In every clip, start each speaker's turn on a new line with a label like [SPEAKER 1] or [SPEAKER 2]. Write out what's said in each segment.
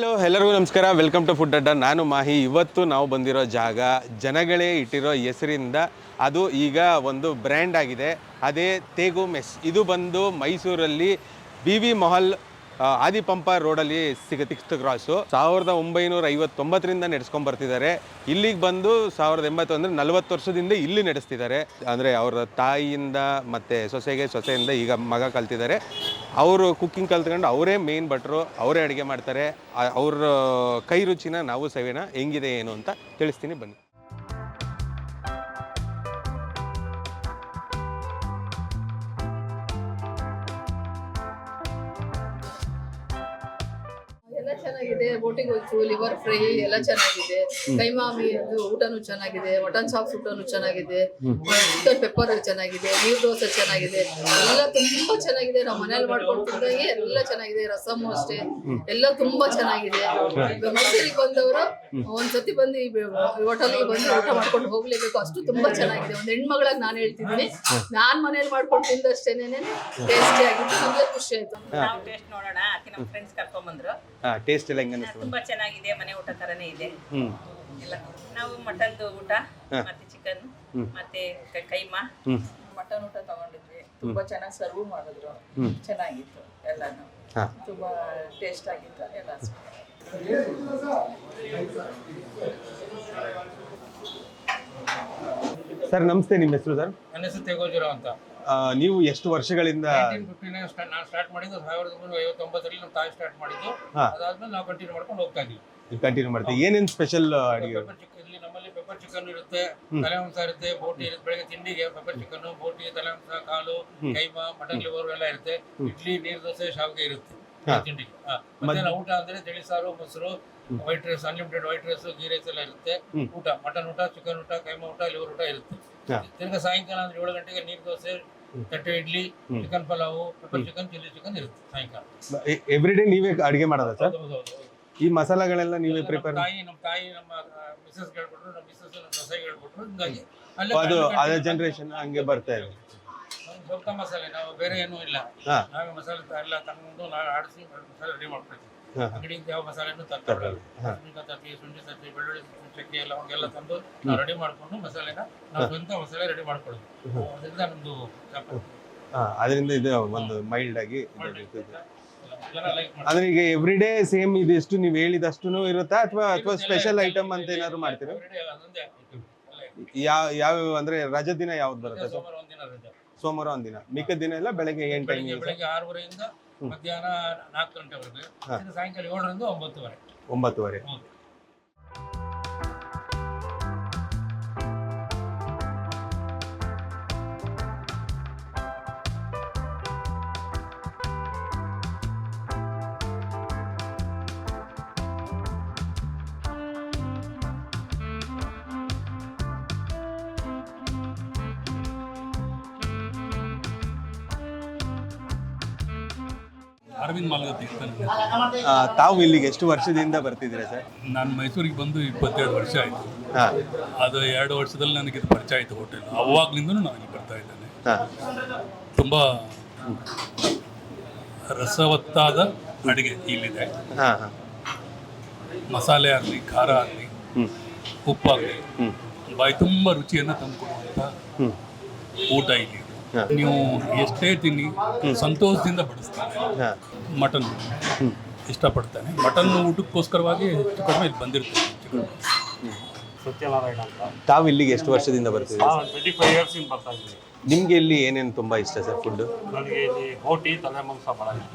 [SPEAKER 1] Hello ಎಲ್ಲರಿಗೂ ನಮಸ್ಕಾರ. Welcome to food ಅಡ್ಡ. ನಾನು ಮಾಹಿ. ಇವತ್ತು ನಾವು ಬಂದಿರೋ ಜಾಗ ಜನಗಳೇ ಇಟ್ಟಿರೋ ಹೆಸರಿಂದ ಅದು ಈಗ ಒಂದು ಬ್ರ್ಯಾಂಡ್ ಆಗಿದೆ. ಅದೇ ತೇಗು ಮೆಸ್. ಇದು ಬಂದು ಮೈಸೂರಲ್ಲಿ BV ಮಾಲ್ ಆದಿಪಂಪ ರೋಡಲ್ಲಿ ಸಿಗುತ್ತೆ. 6th cross. 1959ರಿಂದ ನಡೆಸ್ಕೊಂಡು ಬರ್ತಿದ್ದಾರೆ. ಇಲ್ಲಿಗೆ ಬಂದು 1980 ಅಂದರೆ 40 ವರ್ಷದಿಂದ ಇಲ್ಲಿ ನಡೆಸ್ತಿದ್ದಾರೆ. ಅಂದರೆ ಅವರ ತಾಯಿಯಿಂದ ಮತ್ತು ಸೊಸೆಯಿಂದ ಈಗ ಮಗ ಕಲ್ತಿದ್ದಾರೆ. ಅವರು ಕುಕ್ಕಿಂಗ್ ಕಲ್ತ್ಕೊಂಡು ಅವರೇ ಮೇನ್ ಭಟ್ರು, ಅವರೇ ಅಡುಗೆ ಮಾಡ್ತಾರೆ. ಅವ್ರ ಕೈ ರುಚಿನ ನಾವು ಸವಿಯೋಣ. ಹೆಂಗಿದೆ ಏನು ಅಂತ ತಿಳಿಸ್ತೀನಿ ಬನ್ನಿ.
[SPEAKER 2] ಎಲ್ಲ ಚೆನ್ನಾಗಿದೆ. ಬೋಟಿಂಗ್ ಗೊತ್ತು, ಲಿವರ್ ಫ್ರೈ ಎಲ್ಲ ಚೆನ್ನಾಗಿದೆ. ಕೈಮಾಮಿ ಅದು ಊಟನೂ ಚೆನ್ನಾಗಿದೆ. ಮಟನ್ ಚಾಪ್ಸ್ ಊಟನೂ ಚೆನ್ನಾಗಿದೆ. ಚಿಕನ್ ಪೆಪ್ಪರ್ ಚೆನ್ನಾಗಿದೆ. ನೀರು ದೋಸೆ ಚೆನ್ನಾಗಿದೆ. ಎಲ್ಲ ತುಂಬಾ ಚೆನ್ನಾಗಿದೆ. ನಾವು ಮನೇಲಿ ಮಾಡ್ಕೊಂಡು ತಿಂದಾಗೆ ಎಲ್ಲ ಚೆನ್ನಾಗಿದೆ. ರಸಮ್ಮು ಅಷ್ಟೇ ಎಲ್ಲ ತುಂಬಾ ಚೆನ್ನಾಗಿದೆ. ಮೈಸೂರಿಗೆ ಬಂದವರು ಒಂದ್ಸತಿ ಬಂದು ಈ ಹೋಟೆಲ್ಗೆ ಬಂದು ಊಟ ಮಾಡ್ಕೊಂಡು ಹೋಗ್ಲೇಬೇಕು. ಅಷ್ಟು ತುಂಬಾ ಚೆನ್ನಾಗಿದೆ. ಒಂದು ಹೆಣ್ಮಗಳಾಗಿ ನಾನು ಹೇಳ್ತಿದ್ದೀನಿ, ನಾನ್ ಮನೇಲಿ ಮಾಡ್ಕೊಂಡು ತಿಂದಷ್ಟೇನೆ ಟೇಸ್ಟಿ ಆಗಿತ್ತು. ನಮ್ಗೆ ಖುಷಿ ಆಯ್ತು.
[SPEAKER 3] ನಾವು ಟೇಸ್ಟ್ ನೋಡೋಣ. ಅದಕ್ಕೆ ನಮ್ಮ ಫ್ರೆಂಡ್ಸ್ ಕರ್ಕೊಂಡ್ ಬಂದ್ರು.
[SPEAKER 1] ಟೇಸ್ಟ್ ಎಲ್ಲ ಹೆಂಗ ಅನಿಸ್ತು?
[SPEAKER 3] ತುಂಬಾ ಚೆನ್ನಾಗಿದೆ. ಮನೆ ಊಟ ತರನೇ ಇದೆ ಎಲ್ಲ. ನಾವು ಮಟನ್ದು ಊಟ ಮತ್ತೆ ಚಿಕನ್ ಮತ್ತೆ ಕೈಮಾ
[SPEAKER 2] ಮಟನ್ ಊಟ ತಗೊಂಡಿದ್ವಿ. ತುಂಬಾ ಚೆನ್ನಾಗಿ ಸರ್ವ್ ಮಾಡಿದ್ರು. ಚೆನ್ನಾಗಿತ್ತು ಎಲ್ಲಾನು. ತುಂಬಾ ಟೇಸ್ಟ್ ಆಗಿತ್ತು ಎಲ್ಲ.
[SPEAKER 1] ಸರ್ ನಮಸ್ತೆ, ನಿಮ್ಮ ಹೆಸರು ಸರ್?
[SPEAKER 4] ನನ್ನ ಹೆಸರು ತೇಗೋಜಿರಾವ್ ಅಂತ.
[SPEAKER 1] ನೀವು ಎಷ್ಟು ವರ್ಷಗಳಿಂದ?
[SPEAKER 4] 1959 ನಾನು ಸ್ಟಾರ್ಟ್ ಮಾಡಿದ್ದು 1959ರಲ್ಲಿ ನಮ್ಮ ತಾಯಿ ಸ್ಟಾರ್ಟ್ ಮಾಡಿದ್ದು. ಅದಾದ್ಮೇಲೆ ನಾವು ಕಂಟಿನ್ಯೂ ಮಾಡ್ಕೊಂಡು ಹೋಗ್ತಾ ಇದೀವಿ.
[SPEAKER 1] ಕಂಟಿನ್ಯೂ ಮಾಡ್ತೀವಿ. ಏನೇನು ಸ್ಪೆಷಲ್ ಅಡಿಗೆ?
[SPEAKER 4] ಪೆಪ್ಪರ್ ಚಿಕನ್ ಇಲ್ಲಿ ನಮ್ಮಲ್ಲಿ ಪೆಪ್ಪರ್ ಚಿಕನ್ ಇರುತ್ತೆ, ತಲೆ ಮಾಂಸ ಇರುತ್ತೆ, ಬೋಟಿ ಇರುತ್ತೆ. ಬೆಳಗ್ಗೆ ತಿಂಡಿಗೆ ಪೆಪ್ಪರ್ ಚಿಕನ್, ಬೋಟಿ, ತಲೆ ಮಾಂಸ, ಕಾಲು, ಕೈಮಾ, ಮಟನ್ ಲಿವರ್ ಎಲ್ಲ ಇರುತ್ತೆ. ಇಡ್ಲಿ, ನೀರು ದೋಸೆ, ಶಾವಿಗೆ ಇರುತ್ತೆ ತಿಂಡಿಗೆ. ಮಧ್ಯಾಹ್ನ ಊಟ ಅಂದ್ರೆ ತಿಳಿ ಸಾರು, ಮೊಸರು, white rice, unlimited white rice, ghee rice ಎಲ್ಲ ಇರುತ್ತೆ. ಊಟ ಮಟನ್ ಊಟ, ಚಿಕನ್ ಊಟ, ಕೈಮಾ ಊಟ, ಲಿವರ್ ಊಟ ಇರುತ್ತೆ. ತಿರ್ಗಾ ಸಾಯಂಕಾಲ ಅಂದ್ರೆ 7 ಗಂಟೆಗೆ ನೀರು ದೋಸೆ, ತಟ್ಟೆ idli, chicken pulao, pepper chicken, chilli chicken ಇರುತ್ತೆ ಸಾಯಂಕಾಲ.
[SPEAKER 1] ಎವ್ರಿಡೇ ನೀವೇ ಅಡಿಗೆ ಮಾಡೋದಾ ಸರ್? ಈ ಮಸಾಲೆಗಳೆಲ್ಲ ನೀವೇ ಪ್ರಿಪೇರ್?
[SPEAKER 4] ನಮ್ಮ ತಾಯಿ ನಮ್ಮ ಮಿಸಸ್ ಹೇಳ್ಬಿಟ್ರು, ನಮ್ಮ ಮಿಸಸ್ ನಮ್ಮ ಸೊಸೆಗೆ ಹೇಳ್ಬಿಟ್ರು. ಹಿಂಗಾಗಿ
[SPEAKER 1] ಅದು ಅದೇ ಜನರೇಷನ್ ಹಂಗೆ ಬರ್ತಾ ಇದೆ.
[SPEAKER 4] ಸ್ವಲ್ಪ ಮಸಾಲೆ, ನಾವು ಬೇರೆ ಏನೂ ಇಲ್ಲ. ನಾವೇ ಮಸಾಲೆ ಎಲ್ಲ ತಗೊಂಡು ನಾವು ಆಡಿಸಿ ಮಸಾಲೆ ರೆಡಿ ಮಾಡ್ಕೊಳ್ತೀವಿ. ಅಂಗಡಿಯಿಂದ ಯಾವ ಮಸಾಲೆನೂ ತರ್ತಾರೆ. ತತ್ತಿ, ಶುಂಠಿ ತತ್ತಿ, ಬೆಳ್ಳುಳ್ಳಿ ಚಕ್ಕೆ ಎಲ್ಲ ಅವಾಗೆಲ್ಲ ತಂದು ನಾವು ರೆಡಿ ಮಾಡ್ಕೊಂಡು ಮಸಾಲೆನ ನಾವು ಸ್ವಂತ ಮಸಾಲೆ ರೆಡಿ ಮಾಡ್ಕೊಳ್ಳೋದು. ಅದರಿಂದ ನಮ್ದು
[SPEAKER 1] ಅದರಿಂದ ಇದು ಒಂದು ಮೈಲ್ಡ್ ಆಗಿ
[SPEAKER 4] ಜನ ಲೈಕ್ ಮಾಡ್ತಾರೆ.
[SPEAKER 1] ಅಂದ್ರೆ ಈಗ ಎವ್ರಿಡೇ ಸೇಮ್ ಇದೆಷ್ಟು ನೀವು ಹೇಳಿದಷ್ಟು ಇರುತ್ತಾ ಅಥವಾ ಸ್ಪೆಷಲ್ ಐಟಮ್ ಅಂತ ಏನಾದ್ರು ಮಾಡ್ತೀರಾ?
[SPEAKER 4] ಅದೊಂದೇ
[SPEAKER 1] ಯಾವ ಅಂದ್ರೆ ರಜೆ ದಿನ ಯಾವ್ದು ಬರುತ್ತೆ?
[SPEAKER 4] ಸೋಮವಾರ ಒಂದಿನ ರಜೆ.
[SPEAKER 1] ಸೋಮವಾರ ಒಂದಿನ. ಮಿಕ್ಕ ದಿನ ಎಲ್ಲ ಬೆಳಗ್ಗೆ ಏನು ಟೈಮ್?
[SPEAKER 4] ಬೆಳಗ್ಗೆ 6:30ಯಿಂದ ಮಧ್ಯಾಹ್ನ 4 ಗಂಟೆವರೆಗೆ. ಸಾಯಂಕಾಲ 7ರಿಂದ 9:30.
[SPEAKER 1] 9:30.
[SPEAKER 5] ಅರವಿಂದ್ ಮಾಲ್ಗತ್ತಿ.
[SPEAKER 1] ತಾವು ಇಲ್ಲಿಗೆ ಎಷ್ಟು ವರ್ಷದಿಂದ ಬರ್ತಿದ್ದೀರಾ ಸರ್?
[SPEAKER 5] ನಾನು ಮೈಸೂರಿಗೆ ಬಂದು 22 ವರ್ಷ ಆಯಿತು. ಅದು 2 ವರ್ಷದಲ್ಲಿ ನನಗೆ ಇದು ಪರಿಚಯ ಆಯಿತು ಹೋಟೆಲ್. ಅವಾಗ್ಲಿಂದನೂ ನಾನು ಇಲ್ಲಿ ಬರ್ತಾ ಇದ್ದೇನೆ. ತುಂಬ ರಸವತ್ತಾದ ಅಡುಗೆ ಇಲ್ಲಿದೆ. ಮಸಾಲೆ ಆಗಲಿ, ಖಾರ ಆಗಲಿ, ಉಪ್ಪಾಗಲಿ, ಬಾಯಿ ತುಂಬ ರುಚಿಯನ್ನು ತಂದುಕೊಡುವಂಥ ಊಟ ಇಲ್ಲಿ. ನೀವು ಎಷ್ಟೇ ತಿನ್ನಿ ಸಂತೋಷದಿಂದ ಬಡಿಸ್ತಾರೆ. ಮಟನ್ ಇಷ್ಟಪಡ್ತಾನೆ. ಮಟನ್ ಊಟಕ್ಕೋಸ್ಕರವಾಗಿ ಹೆಚ್ಚು ಕಡಿಮೆ ಇಲ್ಲಿ ಬಂದಿರ್ತೀನಿ.
[SPEAKER 6] ಸತ್ಯನಾರಾಯಣ ಅಂತ.
[SPEAKER 1] ತಾವು ಇಲ್ಲಿಗೆ ಎಷ್ಟು ವರ್ಷದಿಂದ ಬರ್ತಿದ್ದೀರಾ?
[SPEAKER 6] 25 ಇಯರ್ಸ್ ಇಂದ ಬರ್ತಾ ಇದ್ದೀನಿ.
[SPEAKER 1] ನಿಮ್ಗೆ ಇಲ್ಲಿ ಏನೇನು ತುಂಬಾ ಇಷ್ಟ ಸರ್ ಫುಡ್?
[SPEAKER 6] ನನಗೆ ಇಲ್ಲಿ ಬೋಟಿ, ತಲೆ ಮಾಂಸ ಭಾಳ ಇಷ್ಟ.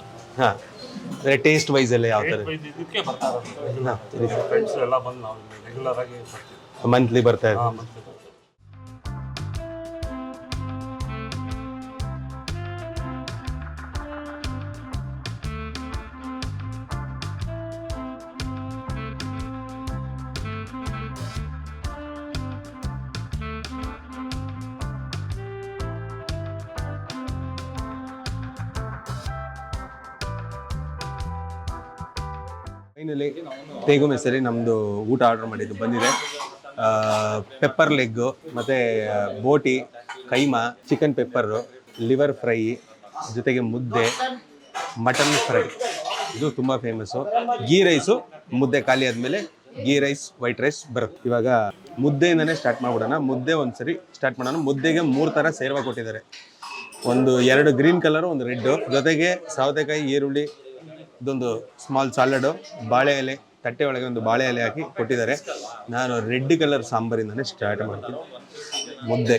[SPEAKER 1] ಅಂದರೆ ಟೇಸ್ಟ್ ವೈಸ್ ಎಲ್ಲ ಯಾವ ಥರ?
[SPEAKER 6] ಇದಕ್ಕೆ ಬರ್ತಾ ಇರೋದು ಫ್ರೆಂಡ್ಸ್ ಎಲ್ಲ ಬಂದು ನಾವು ರೆಗ್ಯುಲರ್ ಆಗಿ
[SPEAKER 1] ಮಂತ್ಲಿ ಬರ್ತಾ ಇದ್ದೀವಿ. ಫೈನಲಿ ತೇಗು ಮೆಸ್ಸಲ್ಲಿ ನಮ್ಮದು ಊಟ ಆರ್ಡರ್ ಮಾಡಿದ್ದು ಬಂದಿದೆ. ಪೆಪ್ಪರ್ ಲೆಗ್ಗು ಮತ್ತು ಬೋಟಿ, keema, chicken pepper, liver fry, ಜೊತೆಗೆ ಮುದ್ದೆ, ಮಟನ್ ಫ್ರೈ, ಇದು ತುಂಬ ಫೇಮಸ್ಸು. ಗೀ ರೈಸು ಮುದ್ದೆ ಖಾಲಿ ಆದಮೇಲೆ ಗೀ ರೈಸ್ ವೈಟ್ ರೈಸ್ ಬರುತ್ತೆ. ಇವಾಗ ಮುದ್ದೆಯಿಂದನೇ ಸ್ಟಾರ್ಟ್ ಮಾಡ್ಬಿಡೋಣ. ಮುದ್ದೆ ಒಂದ್ಸರಿ ಸ್ಟಾರ್ಟ್ ಮಾಡೋಣ. ಮುದ್ದೆಗೆ 3 ಥರ ಸೇರ್ವ ಕೊಟ್ಟಿದ್ದಾರೆ. 2 ಗ್ರೀನ್ ಕಲರು, 1 ರೆಡ್ಡು, ಜೊತೆಗೆ ಸೌತೆಕಾಯಿ, ಈರುಳ್ಳಿ, ಇದೊಂದು ಸ್ಮಾಲ್ ಸಾಲಡು, ಬಾಳೆ ಎಲೆ, ತಟ್ಟೆ ಒಳಗೆ ಒಂದು ಬಾಳೆ ಎಲೆ ಹಾಕಿ ಕೊಟ್ಟಿದ್ದಾರೆ. ನಾನು ರೆಡ್ ಕಲರ್ ಸಾಂಬಾರಿಂದನೇ ಸ್ಟಾರ್ಟ್ ಮಾಡ್ತೀನಿ. ಮುದ್ದೆ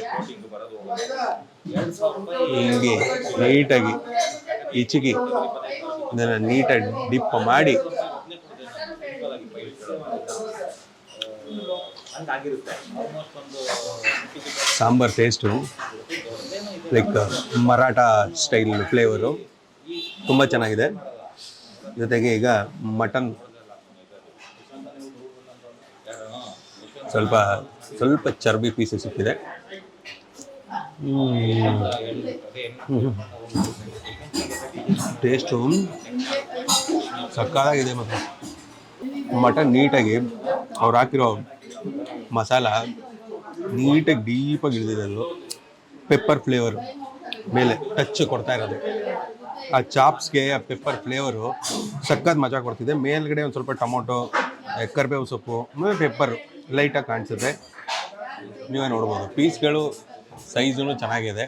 [SPEAKER 1] ಹಿಂಗೆ ನೀಟಾಗಿ ಇಚಿಗಿ ಇದನ್ನು ನೀಟಾಗಿ ಡಿಪ್ ಮಾಡಿ sambar taste like Maratha style flavour ತುಂಬ ಚೆನ್ನಾಗಿದೆ. ಜೊತೆಗೆ ಈಗ ಮಟನ್ ಸ್ವಲ್ಪ ಚರ್ಬಿ ಪೀಸಸ್ ಸಿಕ್ಕಿದೆ. ಟೇಸ್ಟು ಸಕ್ಕತ್ತಾಗಿದೆ. ಮತ್ತು ಮಟನ್ ನೀಟಾಗಿ ಅವ್ರು ಹಾಕಿರೋ ಮಸಾಲ ನೀಟಾಗಿ ಡೀಪಾಗಿ ಇಳಿದಿದೆ. ಅದು ಪೆಪ್ಪರ್ ಫ್ಲೇವರು ಮೇಲೆ ಟಚ್ ಕೊಡ್ತಾ ಇರೋದು. ಆ ಚಾಪ್ಸ್ಗೆ ಆ ಪೆಪ್ಪರ್ ಫ್ಲೇವರು ಸಕ್ಕತ್ ಮಜಾ ಕೊಡ್ತಿದೆ. ಮೇಲ್ಗಡೆ ಒಂದು ಸ್ವಲ್ಪ ಟೊಮೊಟೊ, ಕರಿಬೇವು ಸೊಪ್ಪು, ಆಮೇಲೆ ಪೆಪ್ಪರು ಲೈಟಾಗಿ ಕಾಣಿಸುತ್ತೆ. ನೀವೇ ನೋಡ್ಬೋದು. ಪೀಸ್ಗಳು ಸೈಜೂ ಚೆನ್ನಾಗಿದೆ.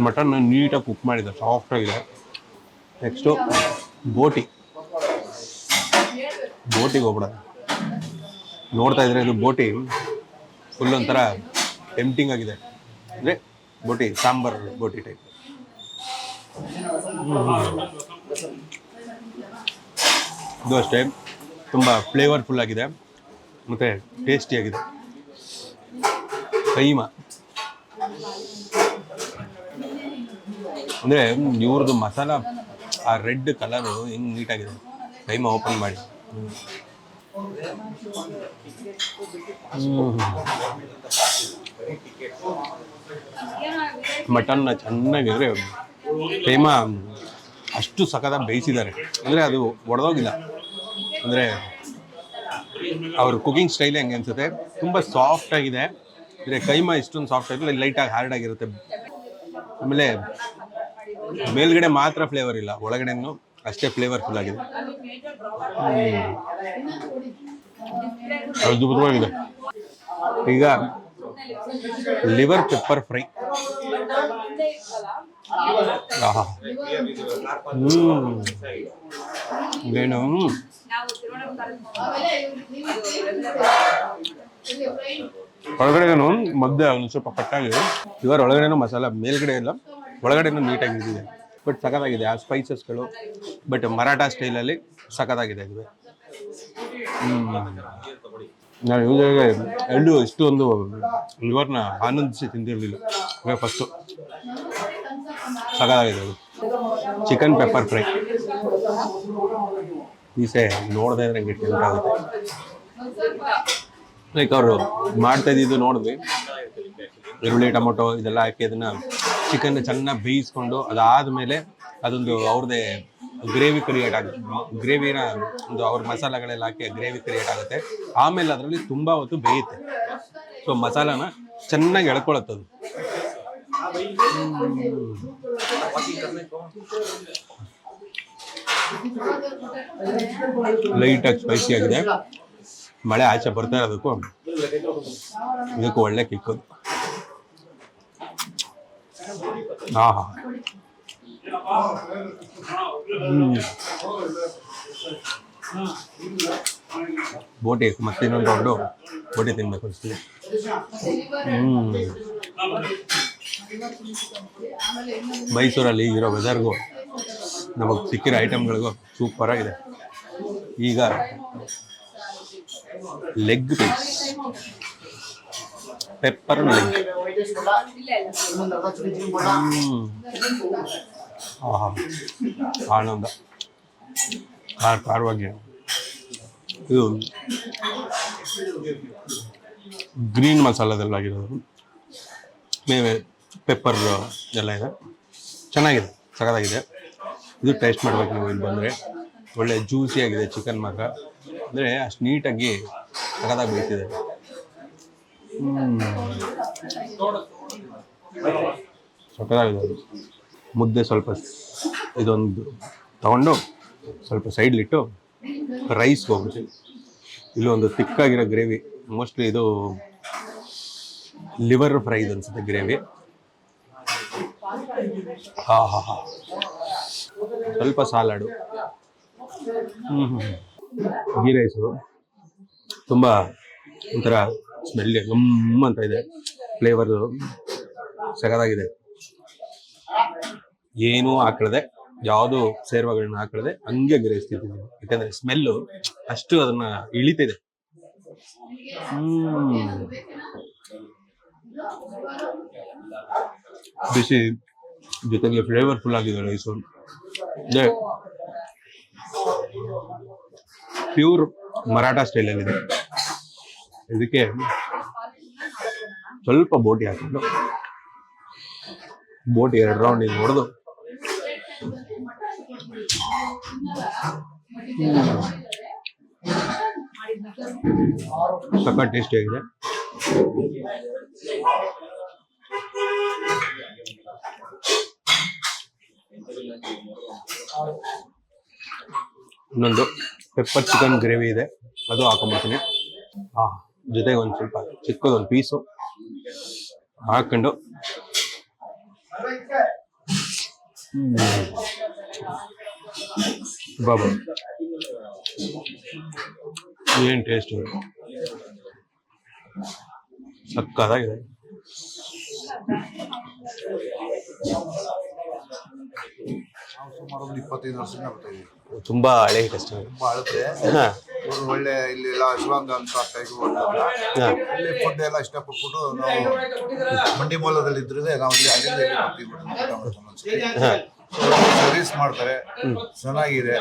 [SPEAKER 1] ಮಟನ್ ನೀಟಾಗಿ ಕುಕ್ ಮಾಡಿದೆ, ಸಾಫ್ಟಾಗಿದೆ. ನೆಕ್ಸ್ಟು ಬೋಟಿಗೆ ಹೋಗ್ಬಿಡೋಣ. ನೋಡ್ತಾ ಇದ್ರೆ ಇದು ಬೋಟಿ ಫುಲ್ ಒಂಥರ ಟೆಂಪ್ಟಿಂಗ್ ಆಗಿದೆ. ಅಂದರೆ ಬೋಟಿ ಸಾಂಬಾರ್ ಬೋಟಿ ಟೈಪ್. ಇದು ಅಷ್ಟೇ ತುಂಬ ಫ್ಲೇವರ್ಫುಲ್ ಆಗಿದೆ ಮತ್ತು ಟೇಸ್ಟಿಯಾಗಿದೆ. ಕೈಮಾ ಅಂದರೆ ಇವ್ರದ್ದು ಮಸಾಲ ಆ ರೆಡ್ ಕಲರು ಹೆಂಗೆ ನೀಟಾಗಿದೆ. ಕೈಮಾ ಓಪನ್ ಮಾಡಿ ಮಟನ್ನ ಚೆನ್ನಾಗಿದ್ರೆ ಕೈಮಾ ಅಷ್ಟು ಸಖತ್ತಾಗಿ ಬೇಯಿಸಿದ್ದಾರೆ. ಅಂದರೆ ಅದು ಒಡೆದೋಗಿಲ್ಲ. ಅಂದರೆ ಅವ್ರ ಕುಕಿಂಗ್ ಸ್ಟೈಲೇ ಹೆಂಗೆ ಅನಿಸುತ್ತೆ. ತುಂಬ ಸಾಫ್ಟಾಗಿದೆ. ಅಂದರೆ ಕೈಮಾ ಇಷ್ಟೊಂದು ಸಾಫ್ಟ್ ಆಗಿಲ್ಲ, ಲೈಟಾಗಿ ಹಾರ್ಡ್ ಆಗಿರುತ್ತೆ. ಆಮೇಲೆ ಮೇಲ್ಗಡೆ ಮಾತ್ರ ಫ್ಲೇವರ್ ಇಲ್ಲ, ಒಳಗಡೆನೂ ಅಷ್ಟೇ ಫ್ಲೇವರ್ಫುಲ್ ಆಗಿದೆ. ಅದ್ಭುತವಾಗಿದೆ. ಈಗ ಲಿವರ್ ಪೆಪ್ಪರ್ ಫ್ರೈ. ಏನು ಒಳಗಡೆನೂ ಮಧ್ಯೆ ಒಂದು ಸ್ವಲ್ಪ ಕಟ್ಟಾಗಿದೆ. ಲಿವರ್ ಒಳಗಡೆನೂ ಮಸಾಲ, ಮೇಲ್ಗಡೆ ಇಲ್ಲ, ಒಳಗಡೆನೂ ನೀಟಾಗಿ ಇದಿದೆ. ಬಟ್ ಸಖತ್ತಾಗಿದೆ ಆ ಸ್ಪೈಸಸ್ಗಳು. ಬಟ್ ಮರಾಠ ಸ್ಟೈಲಲ್ಲಿ ಸಖತ್ತಾಗಿದೆ ಇದು. ನಾನು ಯೂಶಾಗಿ ಎಲ್ಲೂ ಇಷ್ಟೊಂದು ಲಿವರ್ನ ಆನಂದಿಸಿ ತಿಂದಿರಲಿಲ್ಲ. ಫಸ್ಟು ಸಖತ್ತಾಗಿದೆ ಅದು. ಚಿಕನ್ ಪೆಪ್ಪರ್ ಫ್ರೈ ಪೀಸೆ ನೋಡದೆ ಇದ್ರೆ ನನಗೆ ಟೆಂಪ್ಟ್ ಆಗುತ್ತೆ. ಲೈಕ್ ಅವರು ಮಾಡ್ತಾ ಇದ್ದಿದ್ದು ನೋಡಿದ್ವಿ. ಈರುಳ್ಳಿ, ಟೊಮೊಟೊ ಇದೆಲ್ಲ ಹಾಕಿ ಅದನ್ನು ಚಿಕನ್ ಚೆನ್ನಾಗಿ ಬೇಯಿಸ್ಕೊಂಡು ಅದಾದಮೇಲೆ ಅದೊಂದು ಅವ್ರದ್ದೇ ಗ್ರೇವಿ ಕ್ರಿಯೇಟ್ ಆಗುತ್ತೆ. ಗ್ರೇವಿನ ಒಂದು ಅವ್ರ ಮಸಾಲೆಗಳೆಲ್ಲ ಹಾಕಿ ಗ್ರೇವಿ ಕ್ರಿಯೇಟ್ ಆಗುತ್ತೆ. ಆಮೇಲೆ ಅದರಲ್ಲಿ ತುಂಬ ಹೊತ್ತು ಬೇಯುತ್ತೆ. ಸೊ ಮಸಾಲಾನ ಚೆನ್ನಾಗಿ ಎಳ್ಕೊಳತ್ತದು. ಲೈಟಾಗಿ ಸ್ಪೈಸಿ ಆಗಿದೆ. ಮಳೆ ಆಚೆ ಬರ್ತಾ ಇರೋದಕ್ಕೂ ಇದಕ್ಕೂ ಒಳ್ಳೆ ಕಿಕ್ಕೋದು. ಬೋಟಿ ಮತ್ತೆ ಇನ್ನೊಂದು ರೌಂಡು ಬೋಟಿ ತಿನ್ಬೇಕು ಅನಿಸ್ತಿದೆ. ಮೈಸೂರಲ್ಲಿ ಇರೋ ವೆದರ್ಗೂ ನಮಗೆ ಸಿಕ್ಕಿರೋ ಐಟಮ್ಗಳಿಗೂ ಸೂಪರಾಗಿದೆ. ಈಗ ಲೆಗ್ ಪೀಸ್, ಪೆಪ್ಪರ್ ಲೆಗ್. ಆನಂದ ಖಾರವಾಗಿ. ಇದು ಗ್ರೀನ್ ಮಸಾಲದಲ್ಲಾಗಿರೋದು, ಮೇವೆ ಪೆಪ್ಪರ್ ಎಲ್ಲ ಇದೆ. ಚೆನ್ನಾಗಿದೆ, ಸಖತ್ತಾಗಿದೆ. ಇದು ಟೇಸ್ಟ್ ಮಾಡ್ಬೇಕು ನೀವು ಇಲ್ಲಿ ಬಂದರೆ. ಒಳ್ಳೆ ಜ್ಯೂಸಿಯಾಗಿದೆ ಚಿಕನ್ ಮಾತ್ರ. ಅಂದರೆ ಅಷ್ಟು ನೀಟಾಗಿ ಸಖತ್ತಾಗಿ ಬೇಯಿಸಿದೆ. ಸಕ್ಕತ್ತಾಗಿದೆ ಅದು. ಮುದ್ದೆ ಸ್ವಲ್ಪ ಇದೊಂದು ತಗೊಂಡು ಸ್ವಲ್ಪ ಸೈಡ್ಲಿಟ್ಟು ರೈಸ್ಗೆ ಹೋಗ್ಬಿಡ್ತೀವಿ. ಇಲ್ಲೊಂದು ತಿಕ್ಕಾಗಿರೋ ಗ್ರೇವಿ, ಮೋಸ್ಟ್ಲಿ ಇದು ಲಿವರ್ ಫ್ರೈದು ಅನ್ಸುತ್ತೆ ಗ್ರೇವಿ. ಹಾ ಹಾ ಹಾ, ಸ್ವಲ್ಪ ಸಾಲಾಡು, ಗೀ ರೈಸು ತುಂಬ ಒಂಥರ ಸ್ಮೆಲ್ ಅಂತ ಇದೆ, ಫ್ಲೇವರು ಸಗದಾಗಿದೆ. ಏನೂ ಹಾಕಳದೆ, ಯಾವುದು ಸೇರ್ವಗಳನ್ನ ಹಾಕಳದೆ ಹಂಗೆ ಗ್ರಹಿಸ್ತಿದ್ದೀನಿ, ಯಾಕಂದ್ರೆ ಸ್ಮೆಲ್ಲು ಅಷ್ಟು ಅದನ್ನ ಇಳಿತಿದೆ. ಬಿಸಿ ಜೊತೆಗೆ ಫ್ಲೇವರ್ಫುಲ್ ಆಗಿದೆ ರೈಸು. ಪ್ಯೂರ್ ಮರಾಠ ಸ್ಟೈಲಲ್ಲಿದೆ. ಇದಕ್ಕೆ ಸ್ವಲ್ಪ ಬೋಟಿ ಹಾಕಿದ್ದು, ಬೋಟಿ 2 ರೌಂಡ್ ಹಿಂಗೆ ಹೊಡೆದು ಸಕ್ಕ ಟೇಸ್ಟಿಯಾಗಿದೆ. ಇನ್ನೊಂದು ಪೆಪ್ಪರ್ ಚಿಕನ್ ಗ್ರೇವಿ ಇದೆ, ಅದು ಹಾಕೊಂಡ್ಬಿಡ್ತೀನಿ. ಜೊತೆಗೆ ಒಂದು ಸ್ವಲ್ಪ ಚಿಕ್ಕದೊಂದು ಪೀಸು ಹಾಕೊಂಡು ಬಾಬಾ ಏನು ಟೇಸ್ಟ್ ಸಕ್ಕತ್ತಾಗಿದೆ.
[SPEAKER 7] ಸುಮಾರು ಒಂದು 25 ವರ್ಷದಿಂದ ಬರ್ತಾ ಇದೀವಿ.
[SPEAKER 1] ತುಂಬಾ ಹಳೆ ಕಸ್ಟಮರ್.
[SPEAKER 7] ತುಂಬಾ ಹಳತೆ. ಇವರು ಒಳ್ಳೆ ಇಲ್ಲಿ ಎಲ್ಲ ಶಿವಾಂಗ ಅಂತ ಇಲ್ಲಿ ಫುಡ್ ಎಲ್ಲ ಇಷ್ಟಪಟ್ಬಿಟ್ಟು ನಾವು ಮಂಡಿ ಮೂಲದಲ್ಲಿ ಇದ್ರೆ ನಾವು ಇಲ್ಲಿ ಅಲ್ಲಿಂದ ಸರ್ವಿಸ್ ಮಾಡ್ತಾರೆ, ಚೆನ್ನಾಗಿದೆ,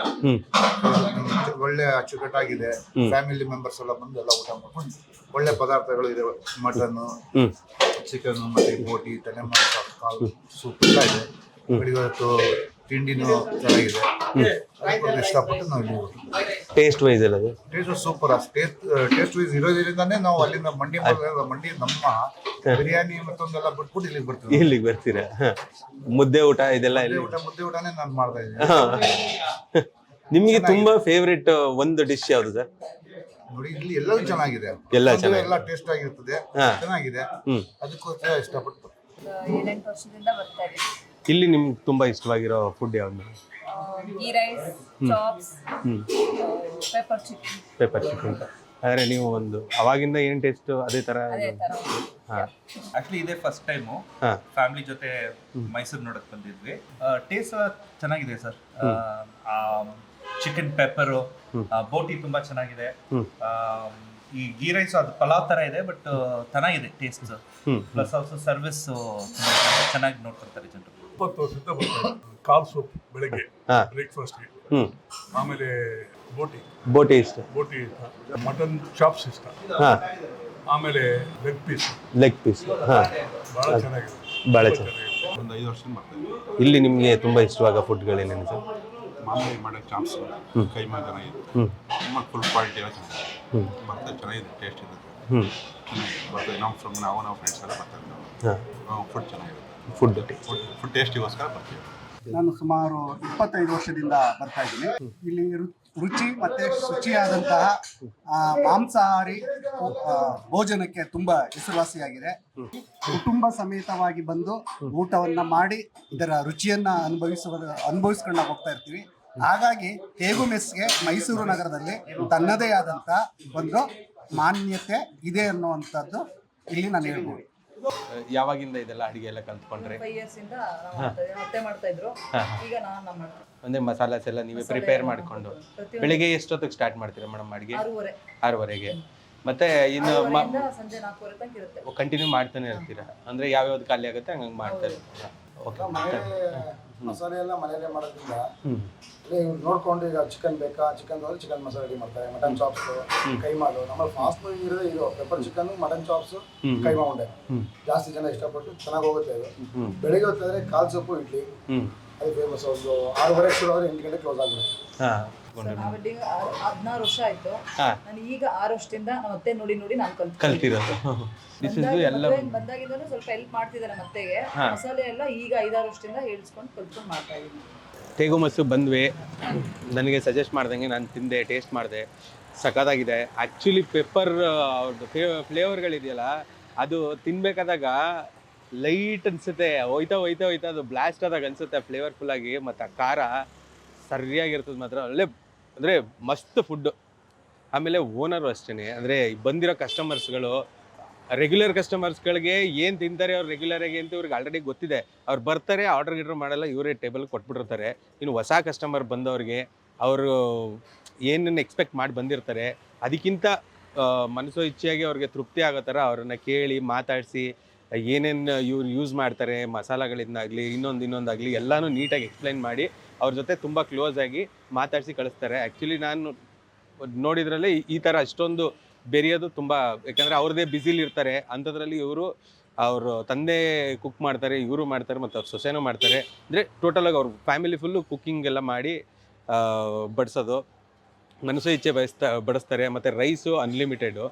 [SPEAKER 7] ಒಳ್ಳೆ ಅಚ್ಚುಕಟ್ಟಾಗಿದೆ. ಫ್ಯಾಮಿಲಿ ಮೆಂಬರ್ಸ್ ಎಲ್ಲ ಬಂದು ಎಲ್ಲ ಊಟ ಮಾಡ್ಕೊಂಡು ಒಳ್ಳೆ ಪದಾರ್ಥಗಳು ಇದೆ. ಮಟನ್ನು, ಚಿಕನ್, ಮತ್ತೆ ಬೋಟಿ, ತಲೆಮಾರು, ಕಾಲು, ಸೂಪ್ ಎಲ್ಲ ಇದೆ. ಬೆಳಿಗ್ಗೆ ಹೊತ್ತು ತಿಂಡಿನೂ ಚೆನ್ನಾಗಿದೆ. ಇಷ್ಟಪಟ್ಟು ನಾವು ಇಲ್ಲಿ
[SPEAKER 1] ಟೇಸ್ಟ್ ವೈಸ್ ಎಲ್ಲ
[SPEAKER 7] ಟೇಸ್ಟ್ ಸೂಪರ್. ಟೇಸ್ಟ್ ವೈಸ್ ಇರೋದ್ರಿಂದಾನೇ ನಾವು ಅಲ್ಲಿಂದ ಮಂಡಿ ನಮ್ಮ ಬಿರಿಯಾನಿ ಮತ್ತೊಂದೆಲ್ಲ ಬಿಟ್ಬಿಟ್ಟು ಇಲ್ಲಿಗೆ ಬರ್ತೀವಿ.
[SPEAKER 1] ಇಲ್ಲಿಗೆ ಬರ್ತೀರಾ? ಮುದ್ದೆ ಊಟ ಇದೆಲ್ಲ ಇಲ್ಲಿ
[SPEAKER 7] ಮುದ್ದೆ ಊಟನೇ ನಾನು ಮಾಡ್ತಾ ಇದ್ದೀನಿ.
[SPEAKER 1] ನಿಮಗೆ ತುಂಬಾ ಫೇವ್ರೆಟ್ ಒಂದು ಡಿಶ್ ಯಾವುದು ಸರ್?
[SPEAKER 7] ನೋಡಿ, ಇಲ್ಲಿ ಎಲ್ಲವೂ ಚೆನ್ನಾಗಿದೆ, ಎಲ್ಲ ಟೇಸ್ಟ್ ಆಗಿರ್ತದೆ, ಚೆನ್ನಾಗಿದೆ. ಅದಕ್ಕೋಸ್ಕರ ಇಷ್ಟಪಟ್ಟು
[SPEAKER 8] 7-8 ವರ್ಷದಿಂದ ಬರ್ತಾ ಇದ್ದೀವಿ.
[SPEAKER 1] ಇಲ್ಲಿ ನಿಮ್ಗೆ ತುಂಬಾ ಇಷ್ಟವಾಗಿರೋ ಫುಡ್ ಯಾವ್ದು?
[SPEAKER 8] Ghee rice, chops,
[SPEAKER 1] pepper chicken. ಆದರೆ ನೀವು ಒಂದು ಅವಾಗಿಂದ ಏನು ಟೇಸ್ಟ್ ಅದೇ ಥರ?
[SPEAKER 9] ಆಕ್ಚುಲಿ ಇದೇ ಫಸ್ಟ್ ಟೈಮು ಫ್ಯಾಮಿಲಿ ಜೊತೆ ಮೈಸೂರು ನೋಡಕ್ ಬಂದಿದ್ವಿ. ಟೇಸ್ಟ್ ಚೆನ್ನಾಗಿದೆ ಸರ್. ಚಿಕನ್ ಪೆಪ್ಪರು, ಬೋಟಿ ತುಂಬಾ ಚೆನ್ನಾಗಿದೆ. ಈ ಗೀ ರೈಸ್ ಅದು ಪಲಾವ್ ತರ ಇದೆ, ಬಟ್ ಚೆನ್ನಾಗಿದೆ ಟೇಸ್ಟ್. ಪ್ಲಸ್ ಆಲ್ಸೋ ಸರ್ವಿಸ್ ಚೆನ್ನಾಗಿ ನೋಡ್ಕೊಳ್ತಾರೆ ಜನರು.
[SPEAKER 5] 20 ವರ್ಷದಿಂದ ಬರ್ತಾರೆ. ಕಾಲ್ ಸೂಪ್ ಬೆಳಗ್ಗೆ ಬ್ರೇಕ್ಫಾಸ್ಟ್ಗೆ, ಆಮೇಲೆ
[SPEAKER 1] ಬೋಟಿ ಇಷ್ಟ,
[SPEAKER 5] ಮಟನ್ ಚಾಪ್ಸ್ ಇಷ್ಟ, ಆಮೇಲೆ ಲೆಗ್ ಪೀಸ್ ಬಹಳ ಚೆನ್ನಾಗಿದೆ.
[SPEAKER 1] ಭಾಳ ಚೆನ್ನಾಗಿ.
[SPEAKER 6] ಒಂದು 5 ವರ್ಷದಿಂದ ಮಾಡ್ತೀವಿ.
[SPEAKER 1] ಇಲ್ಲಿ ನಿಮಗೆ ತುಂಬ ಇಷ್ಟವಾದ ಫುಡ್ಗಳೇನೇನು ಸರ್?
[SPEAKER 6] ಮಾಮೂಲಿ ಮಾಡೋ ಚಾಪ್ಸ್, ಕೈಮಾ ಚೆನ್ನಾಗಿದೆ, ತುಂಬ ಫುಲ್ ಕ್ವಾಲಿಟಿ ಎಲ್ಲ ಚೆನ್ನಾಗಿದೆ, ಮತ್ತೆ ಚೆನ್ನಾಗಿದೆ, ಟೇಸ್ಟ್ ಇರುತ್ತೆ, ಚೆನ್ನಾಗಿದೆ. ನಾವು ಫ್ರೆಂಡ್ಸ್ ಎಲ್ಲ ಬರ್ತಾರೆ. ಫುಡ್ ಚೆನ್ನಾಗಿರುತ್ತೆ, ಫುಡ್ ಟೇಸ್ಟಿಗೋಸ್ಕರ ಬರ್ತೀವಿ.
[SPEAKER 10] ನಾನು ಸುಮಾರು 25 ವರ್ಷದಿಂದ ಬರ್ತಾ ಇದ್ದೀನಿ. ಇಲ್ಲಿ ರುಚಿ ಮತ್ತು ಶುಚಿಯಾದಂತಹ ಮಾಂಸಾಹಾರಿ ಭೋಜನಕ್ಕೆ ತುಂಬ ಹೆಸರುವಾಸಿಯಾಗಿದೆ. ಕುಟುಂಬ ಸಮೇತವಾಗಿ ಬಂದು ಊಟವನ್ನು ಮಾಡಿ ಇದರ ರುಚಿಯನ್ನು ಅನುಭವಿಸ್ಕೊಂಡು ಹೋಗ್ತಾ ಇರ್ತೀವಿ. ಹಾಗಾಗಿ ತೇಗು ಮೆಸ್ಗೆ ಮೈಸೂರು ನಗರದಲ್ಲಿ ತನ್ನದೇ ಆದಂಥ ಒಂದು ಮಾನ್ಯತೆ ಇದೆ ಅನ್ನುವಂಥದ್ದು ಇಲ್ಲಿ ನಾನು ಹೇಳ್ಬೋದು.
[SPEAKER 1] ಯಾವಾಗಿಂದ ಇದೆಲ್ಲ ಅಡಿಗೆ ಎಲ್ಲ ಕಲ್ತ್ಕೊಂಡ್ರೆ?
[SPEAKER 2] 5 years ಇಂದ ಅತ್ತೆ ಮಾಡ್ತಾ ಇದ್ರು, ಈಗ ನಾನು ಮಾಡ್ತೀನಿ.
[SPEAKER 1] ಅಂದ್ರೆ ಮಸಾಲಾಸ್ ಎಲ್ಲ ನೀವೇ ಪ್ರಿಪೇರ್ ಮಾಡಿಕೊಂಡು ಬೆಳಿಗ್ಗೆ ಎಷ್ಟೊತ್ತಿಗೆ ಸ್ಟಾರ್ಟ್ ಮಾಡ್ತೀರಾ ಮೇಡಮ್ ಅಡಿಗೆ? 6:30ಗೆ. ಮತ್ತೆ ಇನ್ನು
[SPEAKER 2] ಸಂಜೆ 4:00 ತನಕ ಇರುತ್ತೆ.
[SPEAKER 1] ಕಂಟಿನ್ಯೂ ಮಾಡ್ತಾನೆ ಇರ್ತೀರಾ? ಅಂದ್ರೆ ಯಾವ್ಯಾವ್ದು ಖಾಲಿ ಆಗುತ್ತೆ ಹಂಗಂಗೆ ಮಾಡ್ತಾರೆ.
[SPEAKER 11] ಮಸಾಲೆ ಎಲ್ಲ ಮನೆಯಲ್ಲೇ ಮಾಡೋದ್ರಿಂದ ನೋಡ್ಕೊಂಡು, ಈಗ ಚಿಕನ್ ಬೇಕಾ, ಚಿಕನ್ ಚಿಕನ್ ಮಸಾಲೆ ರೆಡಿ ಮಾಡ್ತಾರೆ. ಮಟನ್ ಚಾಪ್ಸ್, ಕೈಮಾಲು. ನಮ್ಮಲ್ಲಿ ಫಾಸ್ಟ್ ಮೂವಿ ಇರೋದೇ ಇದು, pepper chicken, mutton chops, keema ಉಂಡೆ. ಜಾಸ್ತಿ ಜನ ಇಷ್ಟಪಟ್ಟು ಚೆನ್ನಾಗಿ ಹೋಗುತ್ತೆ ಇದು. ಬೆಳಿಗ್ಗೆ ಹೊತ್ತಾದ್ರೆ ಕಾಲ್ ಸೊಪ್ಪು ಇಡ್ಲಿ, ಅದು ಫೇಮಸ್. ಒಂದು 6:30 ಶುರು ಆದರೆ 8 ಗಂಟೆ ಕ್ಲೋಸ್ ಆಗಿರುತ್ತೆ.
[SPEAKER 1] ಕಲ್ತ್ಕೊಂಡ್ರೆ
[SPEAKER 2] ನಾವಲ್ಲಿ 16 ವರ್ಷ ಆಯ್ತು.
[SPEAKER 1] ಹಾ.
[SPEAKER 2] ನಾನು ಈಗ 6 ವರ್ಷದಿಂದ ಮತ್ತೆ ನೋಡಿ ನಾನು
[SPEAKER 1] ಕಲ್ತಿರೋದು ದಿಸ್ ಇಸ್ ಎಲ್ಲ
[SPEAKER 2] ಬಂದಾಗಿಂದನೂ ಸ್ವಲ್ಪ ಹೆಲ್ಪ್ ಮಾಡ್ತಿದ್ದಾರೆ ಮತ್ತೆಗೆ.
[SPEAKER 1] ಹಾ.
[SPEAKER 2] ಮಸಾಲೆ ಎಲ್ಲ ಈಗ 5-6 ವರ್ಷದಿಂದ ಹೇಳ್ಸ್ಕೊಂಡು ಕಲ್ತ್ಕೊಂಡು ಮಾಡ್ತಾ ಇದ್ದೀನಿ.
[SPEAKER 1] ತೇಗು ಮೆಸ್ಸು ಬಂದ್ವಿ, ನನಗೆ ಸಜೆಸ್ಟ್ ಮಾಡ್ದಂಗೆ ನಾನು ತಿಂದೆ, ಟೇಸ್ಟ್ ಮಾಡಿದೆ, ಸಖತ್ತಾಗಿದೆ. ಆ್ಯಕ್ಚುಲಿ ಪೆಪ್ಪರ್ ಅವ್ರದ್ದು ಫ್ಲೇವರ್ಗಳಿದೆಯಲ್ಲ ಅದು ತಿನ್ಬೇಕಾದಾಗ ಲೈಟ್ ಅನಿಸುತ್ತೆ, ಹೋಯ್ತಾ ಹೋಯ್ತಾ ಹೋಯ್ತಾ ಅದು ಬ್ಲಾಸ್ಟ್ ಆದಾಗ ಅನಿಸುತ್ತೆ ಫ್ಲೇವರ್ಫುಲ್ಲಾಗಿ. ಮತ್ತು ಆ ಖಾರ ಸರಿಯಾಗಿರ್ತದೆ ಮಾತ್ರ. ಒಳ್ಳೆ ಅಂದರೆ ಮಸ್ತ್ ಫುಡ್ಡು. ಆಮೇಲೆ ಓನರು ಅಷ್ಟೇ, ಅಂದರೆ ಬಂದಿರೋ ಕಸ್ಟಮರ್ಸ್ಗಳು ರೆಗ್ಯುಲರ್ ಕಸ್ಟಮರ್ಸ್ಗಳಿಗೆ ಏನು ತಿಂತಾರೆ ಅವ್ರು ರೆಗ್ಯುಲರಾಗಿ ಅಂತ ಇವ್ರಿಗೆ ಆಲ್ರೆಡಿ ಗೊತ್ತಿದೆ. ಅವ್ರು ಬರ್ತಾರೆ, ಆರ್ಡರ್ ಗಿಡ್ರ್ ಮಾಡಲ್ಲ, ಇವರೇ ಟೇಬಲ್ ಕೊಟ್ಬಿಟ್ಟಿರ್ತಾರೆ. ಇನ್ನು ಹೊಸ ಕಸ್ಟಮರ್ ಬಂದವ್ರಿಗೆ ಅವರು ಏನನ್ನು ಎಕ್ಸ್ಪೆಕ್ಟ್ ಮಾಡಿ ಬಂದಿರ್ತಾರೆ, ಅದಕ್ಕಿಂತ ಮನಸ್ಸು ಇಚ್ಛೆಯಾಗಿ ಅವ್ರಿಗೆ ತೃಪ್ತಿ ಆಗೋ ಥರ ಅವ್ರನ್ನ ಕೇಳಿ ಮಾತಾಡಿಸಿ ಏನೇನು ಇವ್ರು ಯೂಸ್ ಮಾಡ್ತಾರೆ ಮಸಾಲಗಳಿಂದಾಗಲಿ ಇನ್ನೊಂದಾಗಲಿ ಎಲ್ಲನೂ ನೀಟಾಗಿ ಎಕ್ಸ್ಪ್ಲೈನ್ ಮಾಡಿ ಅವ್ರ ಜೊತೆ ತುಂಬ ಕ್ಲೋಸ್ ಆಗಿ ಮಾತಾಡಿಸಿ ಕಳಿಸ್ತಾರೆ. ಆ್ಯಕ್ಚುಲಿ ನಾನು ನೋಡಿದ್ರಲ್ಲಿ ಈ ಥರ ಅಷ್ಟೊಂದು ಬೆರೆಯೋದು ತುಂಬ, ಯಾಕಂದರೆ ಅವ್ರದ್ದೇ ಬ್ಯುಸಿಲಿ ಇರ್ತಾರೆ. ಅಂಥದ್ರಲ್ಲಿ ಅವರು ತಂದೆ ಕುಕ್ ಮಾಡ್ತಾರೆ, ಇವರು ಮಾಡ್ತಾರೆ, ಮತ್ತು ಅವ್ರ ಸೊಸೆನೂ ಮಾಡ್ತಾರೆ. ಅಂದರೆ ಟೋಟಲಾಗಿ ಅವ್ರ ಫ್ಯಾಮಿಲಿ ಫುಲ್ಲು ಕುಕ್ಕಿಂಗ್ ಎಲ್ಲ ಮಾಡಿ ಬಡಿಸೋದು, ಮನಸ್ಸು ಇಚ್ಛೆ ಬಡಿಸ್ತಾರೆ. ಮತ್ತು ರೈಸು ಅನ್ಲಿಮಿಟೆಡು,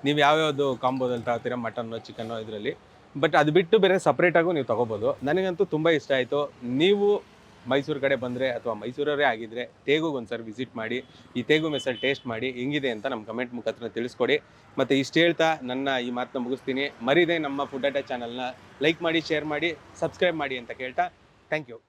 [SPEAKER 1] ನೀವು ಯಾವ್ಯಾವುದು ಕಾಂಬೋದಲ್ಲಿ ತಗೋತೀರಾ, ಮಟನ್ನು ಚಿಕನ್ನು ಇದರಲ್ಲಿ. ಬಟ್ ಅದು ಬಿಟ್ಟು ಬೇರೆ ಸಪ್ರೇಟಾಗೂ ನೀವು ತೊಗೋಬೋದು. ನನಗಂತೂ ತುಂಬ ಇಷ್ಟ ಆಯಿತು. ನೀವು ಮೈಸೂರು ಕಡೆ ಬಂದರೆ ಅಥವಾ ಮೈಸೂರವರೇ ಆಗಿದ್ದರೆ ತೇಗುಗೆ ಒಂದು ಸರಿ ವಿಸಿಟ್ ಮಾಡಿ, ಈ ತೇಗು ಮೆಸ್ಸಲ್ಲಿ ಟೇಸ್ಟ್ ಮಾಡಿ ಹೆಂಗಿದೆ ಅಂತ ನಮ್ಮ ಕಮೆಂಟ್ ಮುಖಾಂತರ ತಿಳಿಸ್ಕೊಡಿ. ಮತ್ತು ಇಷ್ಟು ಹೇಳ್ತಾ ನನ್ನ ಈ ಮಾತನ್ನ ಮುಗಿಸ್ತೀನಿ. ಮರಿದೆ ನಮ್ಮ ಫುಡ್ ಅಡ್ಡಾ ಚಾನಲ್ನ ಲೈಕ್ ಮಾಡಿ, ಶೇರ್ ಮಾಡಿ, ಸಬ್ಸ್ಕ್ರೈಬ್ ಮಾಡಿ ಅಂತ ಕೇಳ್ತಾ ಥ್ಯಾಂಕ್ ಯು.